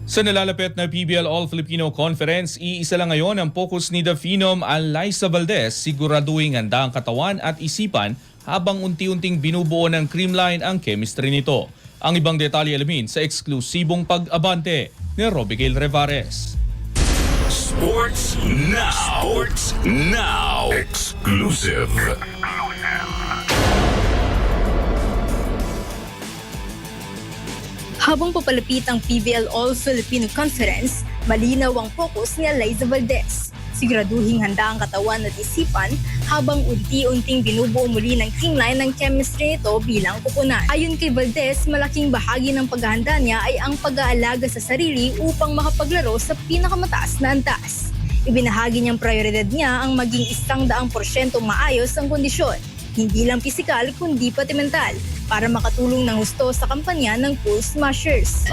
Sa nalalapit na PBL All-Filipino Conference, iisa lang ngayon ang focus ni The Phenom Alyssa Valdez, siguraduhin handa ang katawan at isipan habang unti-unting binubuo ng creamline ang chemistry nito. Ang ibang detalye alamin sa eksklusibong pag-abante ni Robigail Revares. Sports Now. Sports Now. Exclusive. Habang papalapit ang PBL All-Filipino Conference, malinaw ang focus ni Alyssa Valdez. Siguraduhing handa ang katawan at isipan habang unti-unting binubuo muli ng creamline ng chemistry nito bilang kupunan. Ayon kay Valdez, malaking bahagi ng paghahanda niya ay ang pag-aalaga sa sarili upang makapaglaro sa pinakamataas na antas. Ibinahagi niyang prioridad niya ang maging 100% maayos ang kondisyon, hindi lang pisikal kundi pati mental, para makatulong ng husto sa kampanya ng Pool Smashers.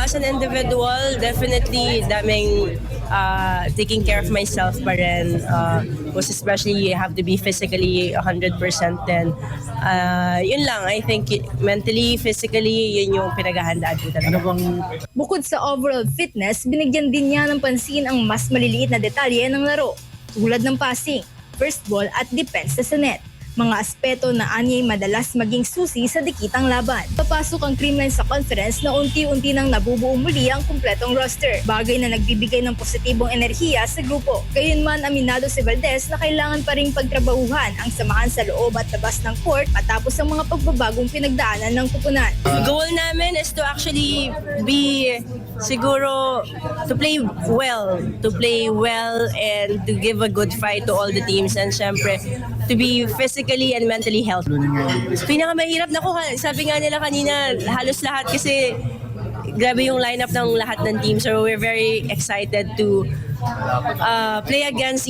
As an individual, definitely daming taking care of myself pa rin. Most especially, you have to be physically 100% then. Yun lang, I think mentally, physically, yun yung pinaghahandaan ko talaga. Bukod sa overall fitness, binigyan din niya ng pansin ang mas maliliit na detalye ng laro, tulad ng passing, first ball at depensa sa net. Mga aspeto na anya'y madalas maging susi sa dikitang laban. Papasok ang creamline sa conference na unti-unti nang nabubuo muli ang kumpletong roster, bagay na nagbibigay ng positibong enerhiya sa grupo. Gayunman, aminado si Valdez na kailangan pa ring pagtrabahuhan ang samahan sa loob at labas ng court matapos ang mga pagbabagong pinagdaanan ng kupunan. Goal namin is to actually be siguro to play well and to give a good fight to all the teams and syempre to be physically and mentally healthy. Pinakamahirap na ko, sabi nga nila kanina, halos lahat kasi grabe yung lineup ng lahat ng teams, so we're very excited to play against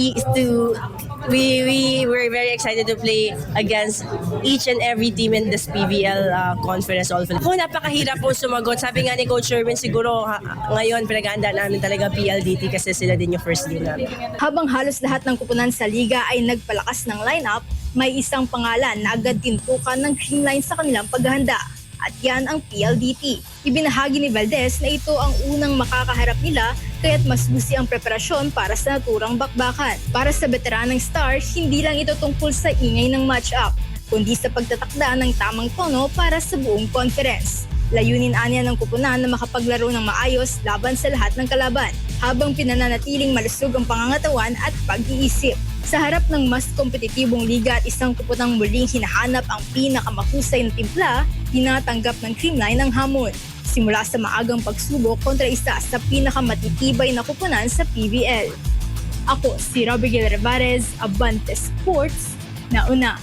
we're very excited to play against each and every team in this PBL conference. Ako napakahirap po sumagot. Sabi nga ni Coach Sherwin, siguro ngayon pinag-aandaan namin talaga PLDT kasi sila din yung first game namin. Habang halos lahat ng kupunan sa liga ay nagpalakas ng lineup, may isang pangalan na agad tintukan ng creamline sa kanilang paghahanda. At yan ang PLDT. Ibinahagi ni Valdez na ito ang unang makakaharap nila kaya't masusi ang preparasyon para sa naturang bakbakan. Para sa veteranang stars, hindi lang ito tungkol sa ingay ng match-up, kundi sa pagtatakda ng tamang tono para sa buong conference. Layunin anya ng kupunan na makapaglaro ng maayos laban sa lahat ng kalaban, habang pinananatiling malusog ang pangangatawan at pag-iisip. Sa harap ng mas kompetitibong liga at isang kupunang muling hinahanap ang pinakamahusay na timpla, tinatanggap ng creamline ang hamon. Simula sa maagang pagsubok kontra isa sa pinakamatitibay na kupunan sa PBL. Ako si Robigail Revares, Abante Sports, nauna.